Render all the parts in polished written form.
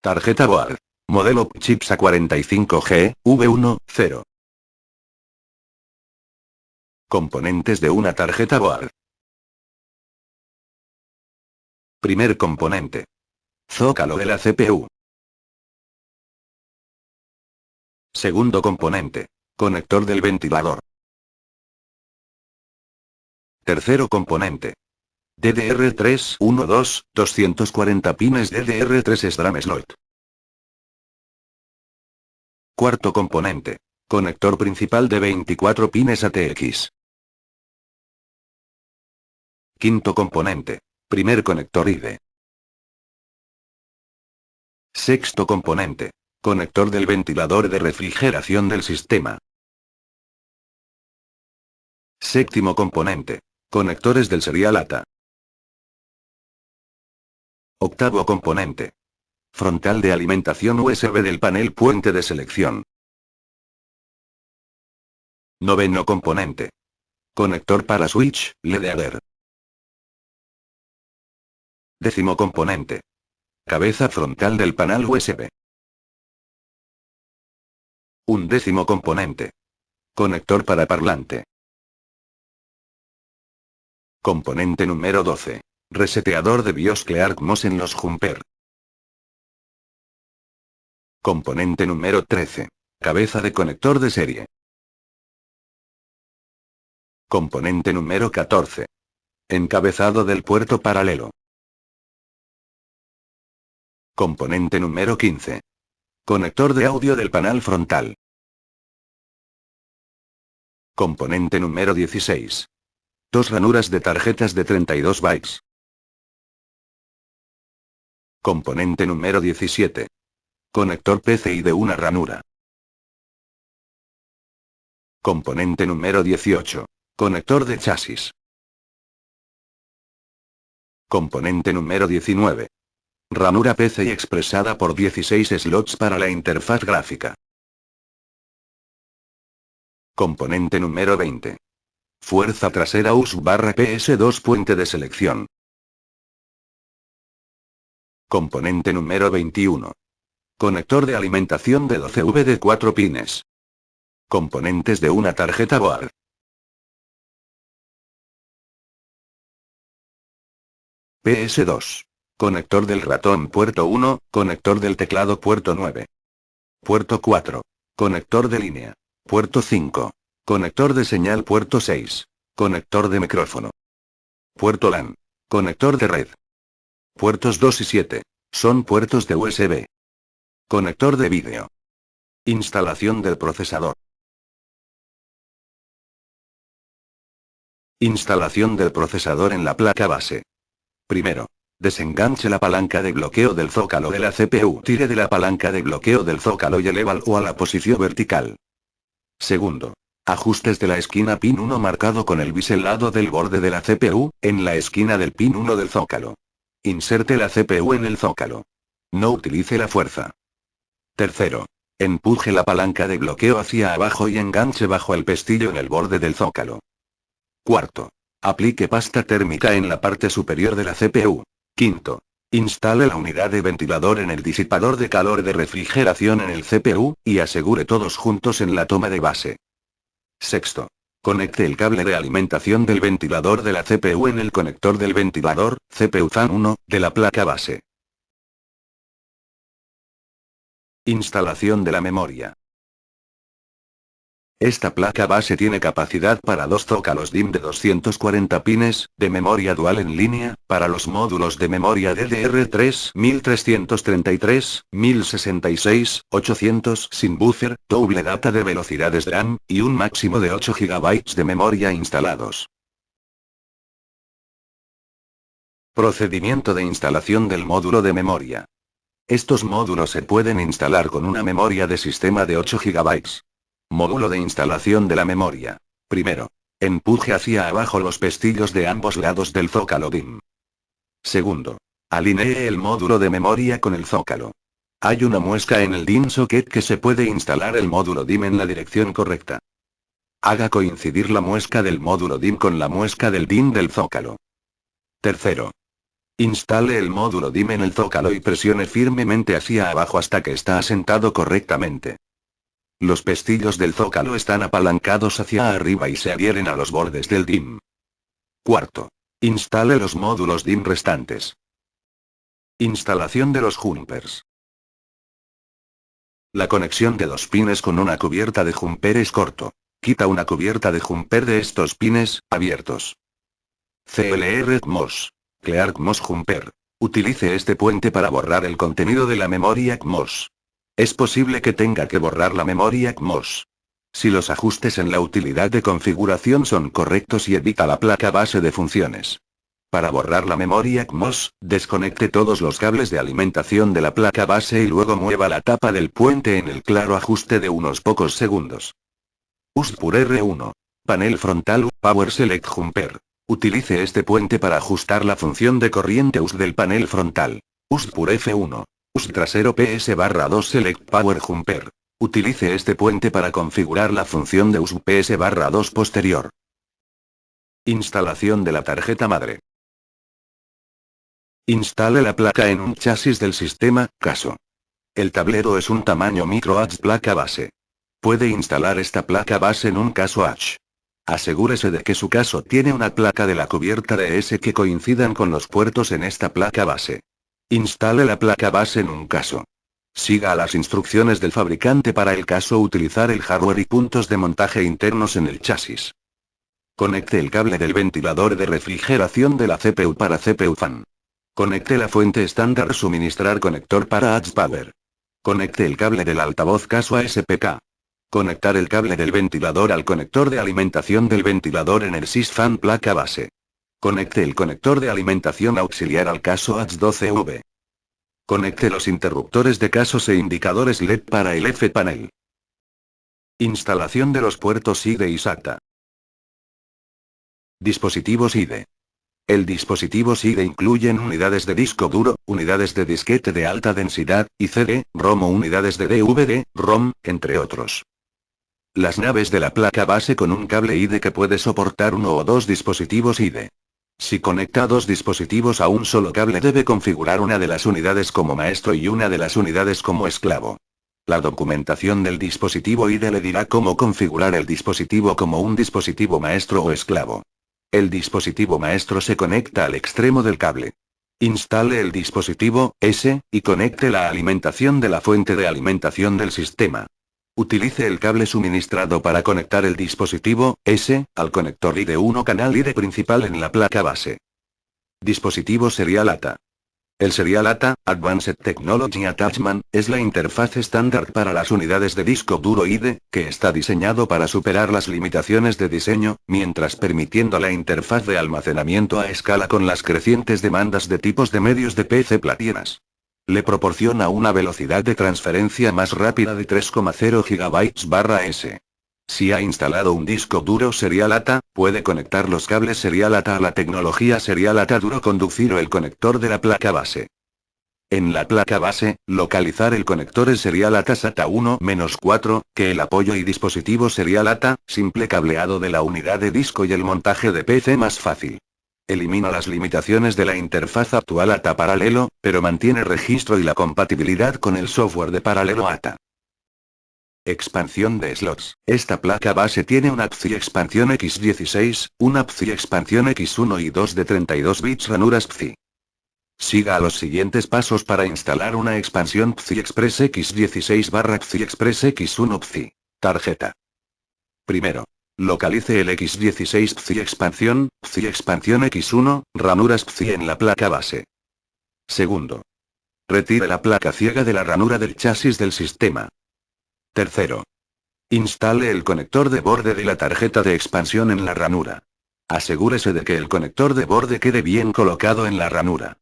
Tarjeta board. Modelo chips A45G, V1, 0. Componentes de una tarjeta board. Primer componente. Zócalo de la CPU. Segundo componente. Conector del ventilador. Tercero componente. DDR3 12, 240 pines DDR3 SRAM slot. Cuarto componente. Conector principal de 24 pines ATX. Quinto componente. Primer conector IDE. Sexto componente. Conector del ventilador de refrigeración del sistema. Séptimo componente. Conectores del serial ATA. Octavo componente. Frontal de alimentación USB del panel puente de selección. Noveno componente. Conector para switch, LEDR. Décimo componente. Cabeza frontal del panel USB. Undécimo componente. Conector para parlante. Componente número 12. Reseteador de BIOS ClearMOS en los jumper. Componente número 13. Cabeza de conector de serie. Componente número 14. Encabezado del puerto paralelo. Componente número 15. Conector de audio del panel frontal. Componente número 16. Dos ranuras de tarjetas de 32 bytes. Componente número 17. Conector PCI de una ranura. Componente número 18. Conector de chasis. Componente número 19. Ranura PCI expresada por 16 slots para la interfaz gráfica. Componente número 20. Fuerza trasera US/PS2 puente de selección. Componente número 21. Conector de alimentación de 12V de 4 pines. Componentes de una tarjeta board. PS2. Conector del ratón puerto 1, conector del teclado puerto 9. Puerto 4. Conector de línea. Puerto 5. Conector de señal puerto 6. Conector de micrófono. Puerto LAN. Conector de red. Puertos 2 y 7. Son puertos de USB. Conector de vídeo. Instalación del procesador. Instalación del procesador en la placa base. Primero. Desenganche la palanca de bloqueo del zócalo de la CPU. Tire de la palanca de bloqueo del zócalo y elévalo a la posición vertical. Segundo. Ajustes de la esquina pin 1 marcado con el biselado del borde de la CPU, en la esquina del pin 1 del zócalo. Inserte la CPU en el zócalo. No utilice la fuerza. Tercero. Empuje la palanca de bloqueo hacia abajo y enganche bajo el pestillo en el borde del zócalo. Cuarto. Aplique pasta térmica en la parte superior de la CPU. Quinto. Instale la unidad de ventilador en el disipador de calor de refrigeración en el CPU, y asegure todos juntos en la toma de base. Sexto. Conecte el cable de alimentación del ventilador de la CPU en el conector del ventilador, CPU FAN 1, de la placa base. Instalación de la memoria. Esta placa base tiene capacidad para dos zócalos DIMM de 240 pines, de memoria dual en línea, para los módulos de memoria DDR3 1333, 1066, 800 sin buffer, doble data de velocidades RAM, y un máximo de 8 GB de memoria instalados. Procedimiento de instalación del módulo de memoria. Estos módulos se pueden instalar con una memoria de sistema de 8 GB. Módulo de instalación de la memoria. Primero. Empuje hacia abajo los pestillos de ambos lados del zócalo DIMM. Segundo. Alinee el módulo de memoria con el zócalo. Hay una muesca en el DIMM socket que se puede instalar el módulo DIMM en la dirección correcta. Haga coincidir la muesca del módulo DIMM con la muesca del DIMM del zócalo. Tercero. Instale el módulo DIM en el zócalo y presione firmemente hacia abajo hasta que está asentado correctamente. Los pestillos del zócalo están apalancados hacia arriba y se adhieren a los bordes del DIM. Cuarto. Instale los módulos DIM restantes. Instalación de los jumpers. La conexión de dos pines con una cubierta de jumper es corto. Quita una cubierta de jumper de estos pines abiertos. CLR-CMOS. Clear-CMOS Jumper. Utilice este puente para borrar el contenido de la memoria CMOS. Es posible que tenga que borrar la memoria CMOS. Si los ajustes en la utilidad de configuración son correctos y evita la placa base de funciones. Para borrar la memoria CMOS, desconecte todos los cables de alimentación de la placa base y luego mueva la tapa del puente en el claro ajuste de unos pocos segundos. USPUR R1. Panel frontal Power Select Jumper. Utilice este puente para ajustar la función de corriente US del panel frontal. USPUR F1. US trasero PS/2 Select Power Jumper. Utilice este puente para configurar la función de US PS/2 posterior. Instalación de la tarjeta madre. Instale la placa en un chasis del sistema, caso. El tablero es un tamaño micro H placa base. Puede instalar esta placa base en un caso H. Asegúrese de que su caso tiene una placa de la cubierta de S que coincidan con los puertos en esta placa base. Instale la placa base en un caso. Siga las instrucciones del fabricante para el caso utilizar el hardware y puntos de montaje internos en el chasis. Conecte el cable del ventilador de refrigeración de la CPU para CPU Fan. Conecte la fuente estándar suministrar conector para Edge Power. Conecte el cable del altavoz caso a SPK. Conectar el cable del ventilador al conector de alimentación del ventilador en el SysFan placa base. Conecte el conector de alimentación auxiliar al caso H12V. Conecte los interruptores de casos e indicadores LED para el F-panel. Instalación de los puertos IDE y SATA. Dispositivos IDE. El dispositivo SIDE incluyen unidades de disco duro, unidades de disquete de alta densidad, y CD-ROM o unidades de DVD-ROM, entre otros. Las naves de la placa base con un cable IDE que puede soportar uno o dos dispositivos IDE. Si conecta dos dispositivos a un solo cable debe configurar una de las unidades como maestro y una de las unidades como esclavo. La documentación del dispositivo IDE le dirá cómo configurar el dispositivo como un dispositivo maestro o esclavo. El dispositivo maestro se conecta al extremo del cable. Instale el dispositivo S, y conecte la alimentación de la fuente de alimentación del sistema. Utilice el cable suministrado para conectar el dispositivo S, al conector IDE1 canal IDE principal en la placa base. Dispositivo Serial ATA. El Serial ATA, Advanced Technology Attachment, es la interfaz estándar para las unidades de disco duro IDE, que está diseñado para superar las limitaciones de diseño, mientras permitiendo la interfaz de almacenamiento a escala con las crecientes demandas de tipos de medios de PC platinas. Le proporciona una velocidad de transferencia más rápida de 3,0 GB/s. Si ha instalado un disco duro Serial ATA, puede conectar los cables Serial ATA a la tecnología Serial ATA duro conducir o el conector de la placa base. En la placa base, localizar el conector es Serial ATA SATA 1-4, que el apoyo y dispositivo Serial ATA, simple cableado de la unidad de disco y el montaje de PC más fácil. Elimina las limitaciones de la interfaz actual ATA paralelo, pero mantiene registro y la compatibilidad con el software de paralelo ATA. Expansión de slots. Esta placa base tiene una PCI expansión X16, una PCI expansión X1 y 2 de 32 bits ranuras PCI. Siga los siguientes pasos para instalar una expansión PCI Express X16/PCI Express X1 PCI. Tarjeta. Primero. Localice el X16 PCI expansión X1, ranuras PCI en la placa base. Segundo. Retire la placa ciega de la ranura del chasis del sistema. Tercero. Instale el conector de borde de la tarjeta de expansión en la ranura. Asegúrese de que el conector de borde quede bien colocado en la ranura.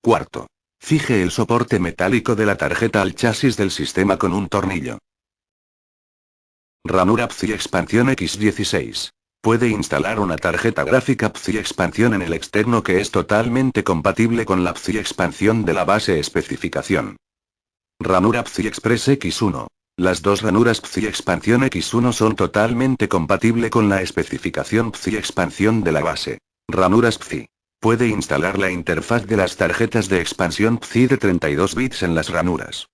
Cuarto. Fije el soporte metálico de la tarjeta al chasis del sistema con un tornillo. Ranura PCI expansión X16. Puede instalar una tarjeta gráfica PCI expansión en el externo que es totalmente compatible con la PCI expansión de la base especificación. Ranura PCI Express X1. Las dos ranuras PCI expansión X1 son totalmente compatibles con la especificación PCI expansión de la base. Ranuras PCI. Puede instalar la interfaz de las tarjetas de expansión PCI de 32 bits en las ranuras.